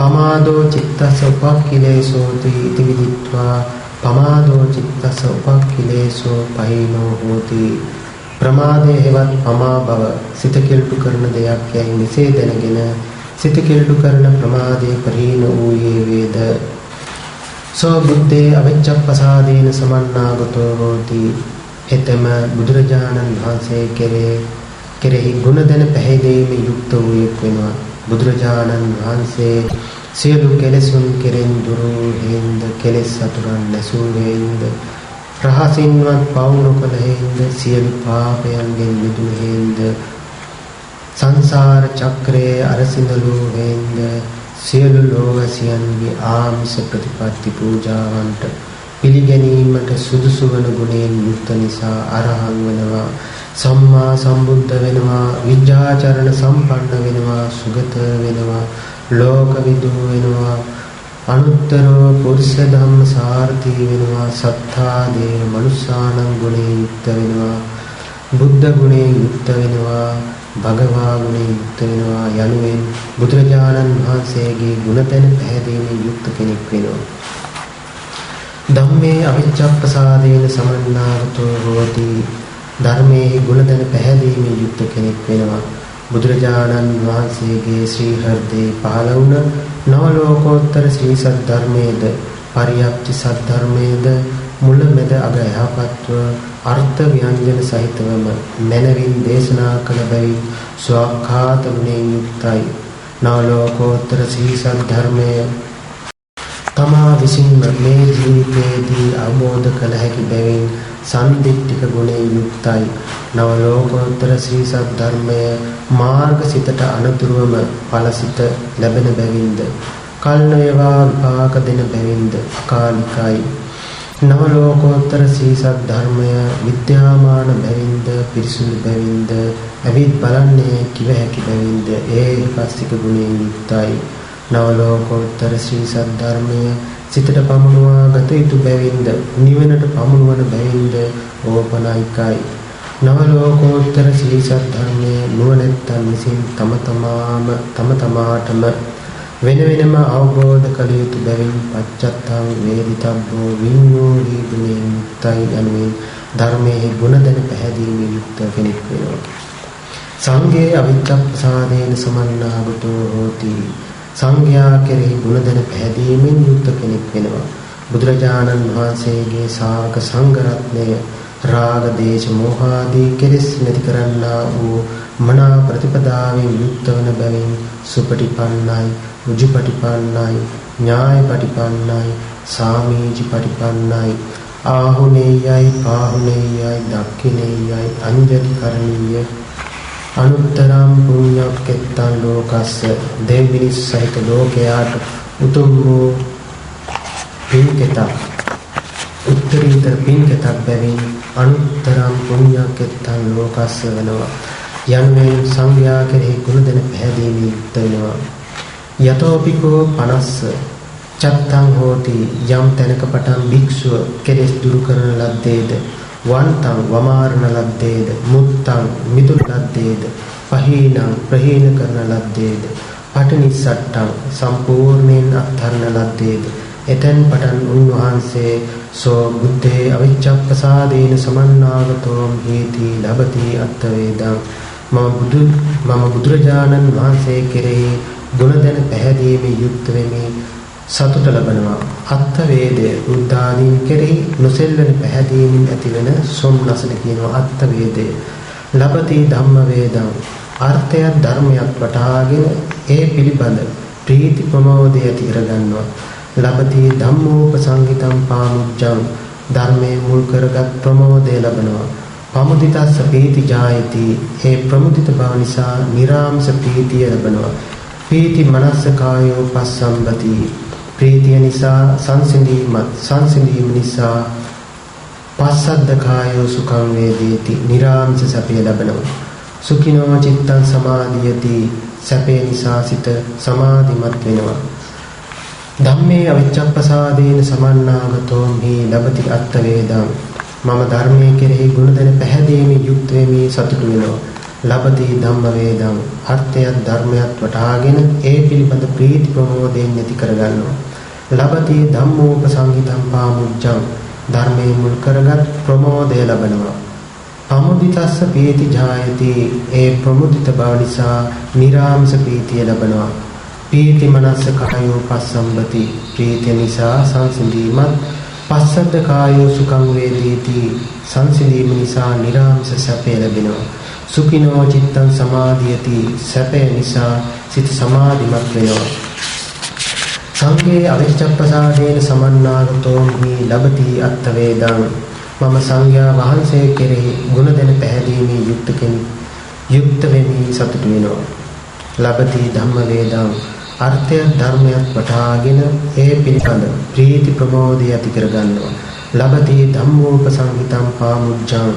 පමාදෝ චිත්තස්ස උපක්ඛිලේසෝති इति විදිත්වා පමාදෝ චිත්තස්ස උපක්ඛිලේසෝ පහිනෝ හෝති. ප්‍රමාදයේ හෙවත් පමා බව සිත කෙල්ටු කරන දෙයක් යයි මෙසේ දැනගෙන සිත කෙල්ටු කරන ප්‍රමාදයේ පරිහීන වූයේ වේද. සෝ බුද්දේ අවිච්ඡප්පසාදේන සමන්නාගතෝ හෝති. එතම බුදුරජාණන් වහන්සේ කෙරෙහි ගුණ දැන පැහැදීමේ යුක්ත වූයෙක් වෙනවා. බුදුරජාණන් වහන්සේ සියලු කෙලෙසුන් කෙරෙන් දුරු හේඳ කෙලෙස් සතුරන් නැසූ හේඳ රහසින්වත් පවු නොකළ හේඳ සියලු පාපයන්ගෙන් මිදුණු හේඳ සංසාර චක්‍රයේ අරසිඳලු හේඳ සියලු ලෝකසියන්ගේ ආමිෂ ප්‍රතිපත්ති පූජාවන්ට පිළිගැනීමට සුදුසු වන ගුණයෙන් යුක්ත නිසා අරහං වෙනවා, සම්මා සම්බුද්ධ වෙනවා, විද්‍යාචරණ සම්පන්න වෙනවා, සුගත වෙනවා, ලෝකවිදු වෙනවා, අනුත්තර පුරුෂ ධම්ම සාර්ථී වෙනවා, සත්තා දේව මනුස්සානං ගුණේ යුක්ත වෙනවා, බුද්ධ ගුණේ යුක්ත වෙනවා, භගවා ගුණේ යුක්ත වෙනවා යනුවෙන් බුදුරජාණන් වහන්සේගේ ගුණ දැන පැහැදීමේ යුක්ත කෙනෙක් වෙනවා. ධම්මේ අවිච්ඡප්පසාදේන සමන්නාගතෝ හෝති. ධර්මයේ ගුණ දැන පැහැදීමේ යුක්ත කෙනෙක් වෙනවා. බුදුරජාණන් වහන්සේගේ ශ්‍රී හෘදේ පහළ වුණ නව ලෝකෝත්තර ශ්‍රී සද්ධර්මයේද පරියප්ති සද්ධර්මයේද මුල මැද අග යහපත්ව අර්ථ ව්‍යංජන සහිතවම මනවින් දේශනා කළ බැවින් ස්වකහාත ගුණයෙන් යුක්තයි. නව ලෝකෝත්තර ශ්‍රී සද්ධර්මයේ තමා විසින්ම මේ ජීවිතයේදී අවබෝධ කළ හැකි බැවින් සම්දිට්ඨික ගුණයෙන් යුක්තයි. නව ලෝකෝත්තර ශ්‍රී සද්ධර්මය මාර්ග සිතට අනුතුරුවම ඵලසිත ලැබෙන බැවින්ද කල් නොයවා විපාක දෙන බැවින්ද අකාලිකයි. නව ලෝකෝත්තර ශ්‍රී සද්ධර්මය විද්‍යාමාන බැවින්ද පිරිසුදු බැවින්ද ඇවිත් බලන්නේ කිව හැකි බැවින්ද ඒකස්තික ගුණයෙන් යුක්තයි. නව ලෝකෝත්තර ශ්‍රී සද්ධර්මය සිතට පමුණවා ගත යුතු බැවින්ද නිවනට පමුණවන බැවින්ද ඕපනයිකයි. නව ලෝකෝත්තර ශ්‍රී සද්ධර්මයේ නුවණැත්තන් විසින් තම තමාටම වෙන වෙනම අවබෝධ කළ යුතු බැවින් පච්චත්තං වේදිතබ්බෝ විඤ්ඤෝහි ගුණයෙන් යුක්තයි යනුවෙන් ධර්මයේ ගුණ දැන පැහැදීමේ යුක්ත කෙනෙක් වෙනවා. සංඝේ අවිච්ඡප්පසාදේන සමන්නාගතෝ හෝති. සංඝයා කෙරෙහි ගුණ දැන පැහැදීමෙන් යුක්ත කෙනෙක් වෙනවා. බුදුරජාණන් වහන්සේගේ ශාවක සංඝ රත්නය රාග දේශ මොහ ආදී කෙලෙස් නැති කරන්නා වූ මනා ප්‍රතිපදාවෙන් යුක්ත වන බැවින් සුපටිපන්නයි, උජුපටිපන්නයි, ඥායපටිපන්නයි, සාමීචිපටිපන්නයි, ආහුනේයයි, පාහුනේයයි, දක්ඛිනේයයි, අංජලි කරණීය අනුත්තරම් පුඤ්ඤක්කෙත්තං ලෝකස්ස දෙවිනිස් සහිත ලෝකයාට උතුම් වූ පින්කෙතක් උත්තරීතර පින්කෙතක් බැවින් අනුත්තරම් පුඤ්ඤක්කෙත්තං ලෝකස්ස වෙනවා. යනුවෙන් සංඝයා කෙරෙහි ගුණ දැන පැහැදීමේ යුක්ත වෙනවා. යතෝපිකෝ 50 චත්තං හෝති. යම් තැනක පටන් භික්ෂුව කෙලෙස් දුරු කරන ලද්දේද, වන්තං වමාරණ ලද්දේද, මුත්තං මිදුල් ලද්දේද, පහීනං ප්‍රහීන කරන ලද්දේද, පටිනිස්සට්ටං සම්පූර්ණයෙන් අත්හරන ලද්දේද, එතෙන් පටන් උන්වහන්සේ සෝ බුද්දේ අවිච්ඡප්පසාදේන සමන්නාගතෝ හේති ලබති අත්වේදං. මම බුදුරජාණන් වහන්සේ කෙරෙහි ගුණ දැන පැහැදීමේ යුක්ත වෙමි, සතුට ලබනවා. අත්වේදය බුද්ධාදීන් කෙරෙහි නොසෙල්වෙන පැහැදීමෙන් ඇතිවන සොම්නසන කියනවා අත්වේදය. ලබති ධම්ම වේදං. අර්ථයක් ධර්මයක් වටහාගෙන ඒ පිළිබඳ ප්‍රීති ප්‍රමෝදය ඇති කරගන්නවා. ලබති ධම්මෝපසංගිතං පාමුජ්ජං. ධර්මයේ මුල් කරගත් ප්‍රමෝදය ලබනවා. පමුදිතස්ස පීති ජායති. ඒ ප්‍රමුදිත බව නිසා නිරාමස ප්‍රීතිය ලබනවා. පීති මනස්ස කායෝ පස්සම්බති. ප්‍රීතිය නිසා සංසිඳීම නිසා පස්සද්ද කායෝ සුඛං වේදේති. නිරාමස සැපය ලබනවා. සුඛිනෝ චිත්තං සමාධියති. සැපේ නිසා සිත සමාධිමත් වෙනවා. ධම්මේ අවිච්ඡප්පසාදේන සමන්නාගතෝ හි ලබති අත්වේදං. මම ධර්මයේ කෙරෙහි ගුණ දැන පැහැදීමේ යුක්ත වෙමි, සතුටු වෙනවා. ලබති ධම්ම වේදං අර්ථයත් ධර්මයක් වටහාගෙන ඒ පිළිබඳ ප්‍රීති ප්‍රමෝදයෙන් නැති කරගන්නවා. ලබති ධම්මෝපසංගිතං පාමුජ්ජං ධර්මයේ මුල් කරගත් ප්‍රමෝදය ලබනවා. පමුදිතස්ස පීති ජායති ඒ ප්‍රමුදිත බව නිසා නිරාමස ප්‍රීතිය ලබනවා. පීති මනස්ස කායෝ පස්සම්බති ප්‍රීතිය නිසා සංසිඳීමත් පස්සද්ද කායෝ සුඛං වේදීති සංසිඳීම නිසා නිරාමස සැපය ලැබෙනවා. සුඛිනෝ චිත්තං සමාධියති සැපය නිසා සිත සමාධිමත් වෙනවා. සංඝේ අවිච්ඡප්පසාදේන සමන්නාගතෝ මේ ලබති අත්ථ වේදං මම සංඝයා වහන්සේ කෙරෙහි ගුණ දෙන පැහැදීමේ යුක්ත වෙමි සතුටු වෙනවා. ලබති ධම්ම වේදං අර්ථය ධර්මයක් වටහාගෙන ඒ පිළිබඳ ප්‍රීති ප්‍රමෝදය ඇති කරගන්නවා. ලබති ධම්මෝපසංගිතං පාමුජ්ජං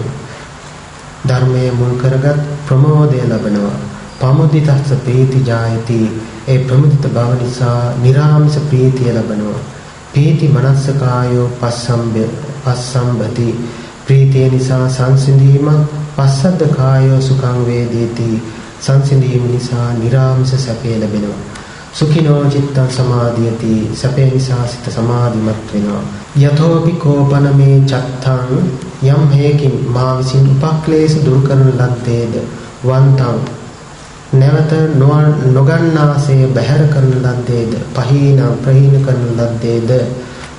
ධර්මයේ මුල් කරගත් ප්‍රමෝදය ලබනවා. පමුදිතස්ස ප්‍රීති ජායති ඒ ප්‍රමුදිත බව නිසා නිරාමස ප්‍රීතිය ලබනවා. පීති මනස්ස කායෝ පස්සම්බති ප්‍රීතිය නිසා සංසිඳීම පස්සද්ද කායෝ සුඛං වේදීති සංසිඳීම නිසා නිරාමස සැපය ලැබෙනවා. සුඛිනෝ චිත්තං සමාධියති සැපේ නිසා සිත සමාධිමත් වෙනවා. යතෝපි කෝපනමේ චත්තං යම් හේකින් මා විසින් උපක්ලේශ දුරු කරන ලද්දේද වන්තං නැවත නොගන්නාසේ බැහැර කරන ලද්දේද පහීන ප්‍රහීන කරන ලද්දේද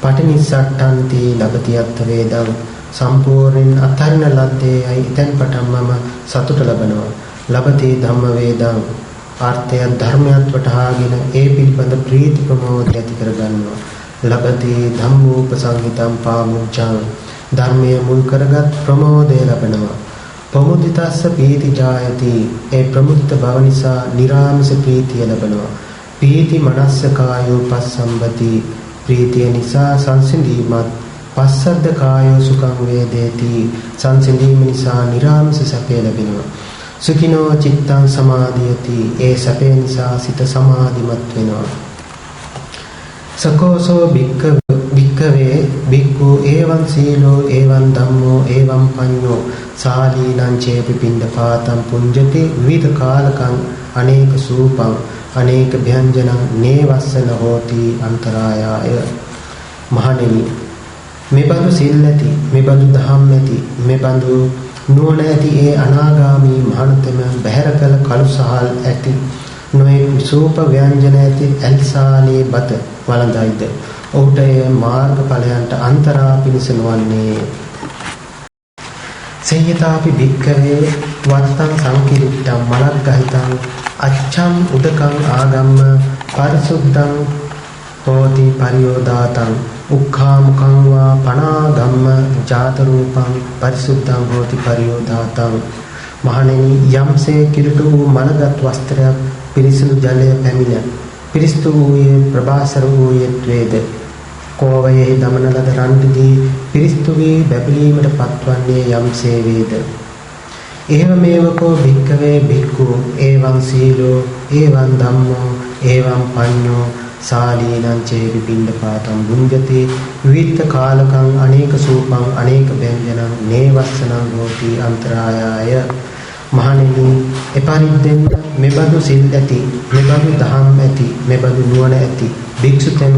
පටිනිස්සට්ඨන්ති ලබති අත්ථ වේදං සම්පූර්ණයෙන් අත්හරින ලද්දේ අයි එතෙන් පටන් මම සතුට ලබනවා. ලබති ධම්ම වේදං අර්ථය ධර්මයක් වටහාගෙන ඒ පිළිබඳ ප්‍රීති ප්‍රමෝදය ඇති කරගන්නවා. ලබති ධම්මෝපසංගිතං පාමුජ්ජං ධර්මයේ මුල් කරගත් ප්‍රමෝදය ලබනවා. ප්‍රමුදිතස්ස පීති ජායති ඒ ප්‍රමුදිත බව නිසා නිරාමස ප්‍රීතිය ලබනවා. පීති මනස්ස කායෝ පස්සම්බති ප්‍රීතිය නිසා සංසිඳීමත් පස්සද්ද කායෝ සුඛං වේදේති සංසිඳීම නිසා නිරාමස සැපය ලැබෙනවා. සුඛිනෝ චිත්තං සමාධියති ඒ සැපේ නිසා සිත සමාධිමත් වෙනවා. සකෝසෝ භික්ඛවේ භික්ඛු එවං සීලෝ එවං ධම්මෝ එවං පඤ්ඤෝ සාලීනං චේපි පිණ්ඩපාතං පුඤ්ජති විවිධ කාලකං අනේක සූපං අනේක භ්‍යංජනං නේවස්සන හෝති අන්තරායාය. මහණෙනි මෙබඳු සිල් ඇති මෙබඳු දහම් ඇති මෙබඳු නුවණ ඇති ඒ අනාගාමී මහණතම බැහැර කළ කළු සහල් ඇති නොයෙක් සූප ව්‍යංජන ඇති ඇල්සාලේ බත වළඳයිද ඔහුට එය මාර්ගඵලයන්ට අන්තරා පිණිස නොවන්නේ. සේයතාපි භික්ඛවේ වත්තං සංකිරිට්ඨං මලග්ගහිතං අච්ඡං උදකං ආගම්ම පරිසුද්ධං හෝති පරියෝදාතං උක්ඛාමුඛං වා පනාගම්ම ජාත රූපං පරිසුද්ධං හෝති පරියෝදාතං. මහණෙනි යම්සේ කිලුට වූ මලගත් වස්ත්‍රයක් පිරිසිදු ජලය පැමිණ පිරිසිදු වූයේ ප්‍රභාසර වූයේ වේද කෝවයෙහි දමන ලද රන්දිදී පිරිසිදු වී බැබලීමට පත්වන්නේ යම්සේ වේද. එහෙම මේවකෝ භික්ඛවේ භික්ඛු එවං සීලෝ එවං ධම්මෝ එවං පඤ්ඤෝ සාලීනං චේපි පිණ්ඩපාතං බුඤ්ජති විවිධ කාලකං අනේක සූපං අනේක ව්‍යංජනං නේවස්සනං හෝති අන්තරායාය. මහණෙනි එපරිද්දෙන් මෙබඳු සිල් ඇති මෙබඳු දහම් ඇති මෙබඳු නුවණ ඇති භික්ෂුතෙම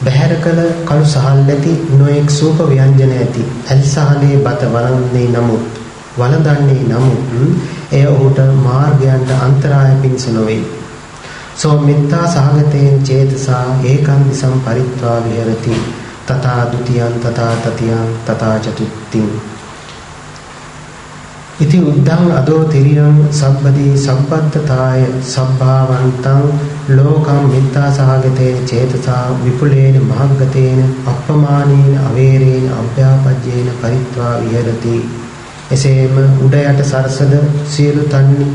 බහැර කළ කළු සහල් ඇති නොඑක් සූප ව්‍යංජන ඇති ඇල්සහලේ බත වළඳන්නේ නමුත් එය ඔහුට මාර්ගයන්ට අන්තරාය පිණිස නොවේ. සෝ මිත්තා සහගතේන චේතසා ඒකං පරිත්වා විහෙරති තථා ဒ ුතියං තථා තතියං තථා චතුත්ථිං. ඉති උද්ධං අදෝ තිරියං සම්පදී සම්පත්තතාය සබ්භාවන්තං ලෝකං මිත්තා සහගතේන චේතසා විපුලේන මහග්ගතේන අප්පමානේන අවේරේන අභ්‍යාපජ්ජේන පරිත්වා විහෙරති. එසේම උඩ යට සරසද සියලු තන්නි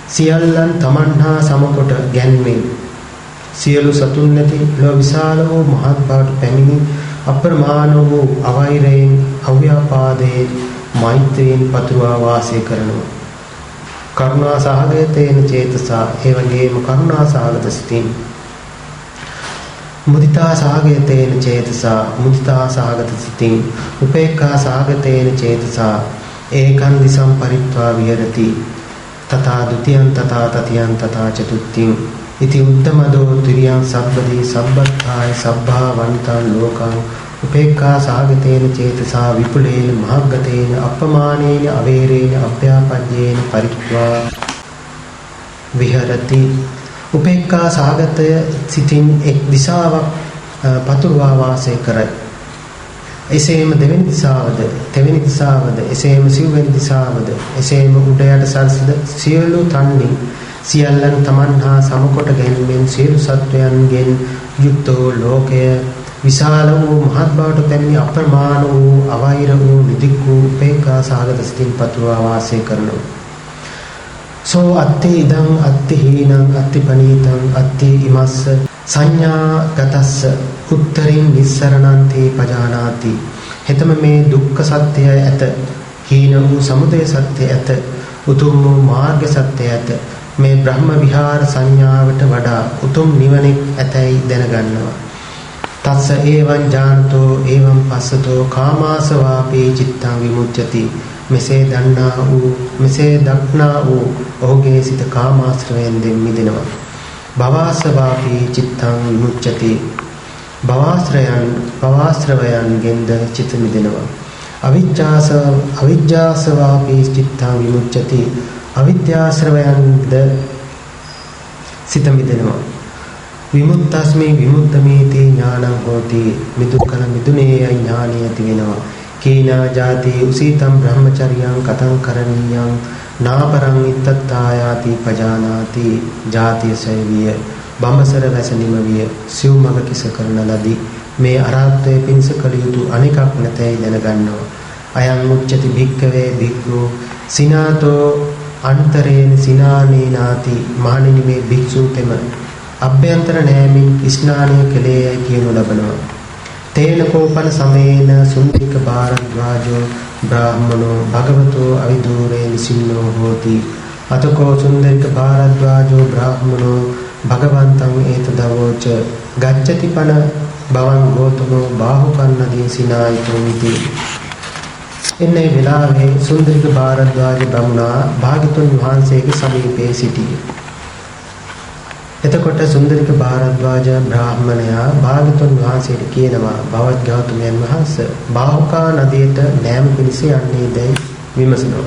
සියල්ලන් තමන්හා සමකොට ගැන්වෙන් සියලු සතුන් නැති ලෝ විශාල වූ මහත් බවට පැමිණි අප්‍රමාණ වූ අවෛරයෙන් අව්‍යාපාදයෙන් මෛත්‍රියෙන් පතුරවා වාසය කරනවා. කරුණා සහගතේන චේතසා ඒ වගේම කරුණා සහගත සිතින් මුදිතා සහගතේන චේතසා මුදිතා සහගත සිතින් උපේක්ඛා සහගතේන චේතසා ඒකං දිසං පරිත්වා විහෙරති තථා ဒ ුතියං තථා තතියං තථා චතුත්ථිං ඉති උත්තමදෝ තිරියං සබ්බදී සබ්බත්ථාය සබ්භාවන්තං ලෝකං උපේක්ඛා සාගතේන චේතසා විපුලේන මහග්ගතේන අප්පමානේන අවේරේන අභ්‍යාපජ්ජේන පරිත්වා විහෙරති. උපේක්ඛා සාගතය සිතින් එක් දිශාවක් පතුරවා වාසය කරයි. එසේම දෙවෙනි දිශාවද, තෙවෙනි දිශාවද, එසේම සිව්වෙනි දිශාවද, එසේම උඩ යට සල්සද සියලු තන්නේ සියල්ලන් තමන් හා සමකොට ගැනීමෙන් සියලු සත්වයන්ගෙන් යුක්තෝ ලෝකය විශාල වූ මහත් බවට පැමිණි අප්‍රමාණ වූ අවෛර වූ නිදික් වූ උපේක්ඛා සාගත සිතින් පතුරවා වාසය කරනවා. සෝ අත්ති ඉදං අත්ති හීනං අත්ති පනීතං අත්ති ඉමස්ස සංඥාගතස්ස උත්තරින් නිස්සරණන්ති පජානාති. හෙතම මේ දුක්ඛ සත්‍යය ඇත, හීන වූ සමුදය සත්‍යය ඇත, උතුම් වූ මාර්ග සත්‍යය ඇත. මේ බ්‍රහ්ම විහාර සංඥාවට වඩා උතුම් නිවනෙක් ඇතැයි දැනගන්නවා. තස්ස ඒවං ඥානතෝ ඒවං පස්සතෝ කාමාසවාපේ චිත්තං විමුච්ඡති. මෙසේ දක්නා වූ ඔහුගේ සිත කාමාශ්‍රවයෙන් මිදෙනවා. භවාසවාපේ චිත්තං විමුච්ඡති. භවාශ්‍රවයන්ගෙන්ද චිත මිදෙනවා. අවිජ්ජාසවාපේ චිත්තං විමුච්ඡති. අවිද්‍යාශ්‍රවයන්ද සිත මිදෙනවා. විමුක්තස්මේ විමුක්තමේති ඥානං හෝති. මිදුකල මිදුනේය ඥානිය ඇති වෙනවා. කීනා ජාති උසීතම් බ්‍රහ්මචර්යං කතං කරණීයං නාපරං ඉත්තත්තායාති පජානාති. ජාතිය සයවිය බඹසර වැස නිමවිය සිව් මග කිස කරන ලදී. මේ අරහත්ත්වයේ පිණිස කළ යුතු අනෙකක් නැතයි දැනගන්නවා. අයං උච්චති භික්ඛවේ භික්ඛු සිනාතෝ අන්තරේන සිනානීනාති. මහණෙනි මේ භික්ෂූතෙම අභ්‍යන්තර නෑමින් ස්නානය කළේයයි කියනු ලබනවා. තේන කෝපන සමේන සුන්දික භාරද්වාජෝ බ්‍රාහ්මනෝ භගවතෝ අවිදූරේ නිසින්නෝ හෝති. අතකෝ සුන්දික භාරද්වාජෝ බ්‍රාහ්මනෝ භගවන්තං ඒතදවෝච ගච්ඡති පන බවං ගෝතමෝ බාහුකන්නදී සිනායිතෝ ඉති. එන්නේ වෙලාවේ සුන්දික භාරද්වාජ බමුණා භාග්‍යතුන් වහන්සේගේ සමීපයේ සිටියේ. එතකොට සුන්දරික භාරද්වාජ බ්‍රාහ්මණයා භාග්‍යතුන් වහන්සේට කියනවා, භවත් ගෞතමයන් වහන්සේ බාහුකා නදියට නෑම පිණිස යන්නේදයි විමසනවා.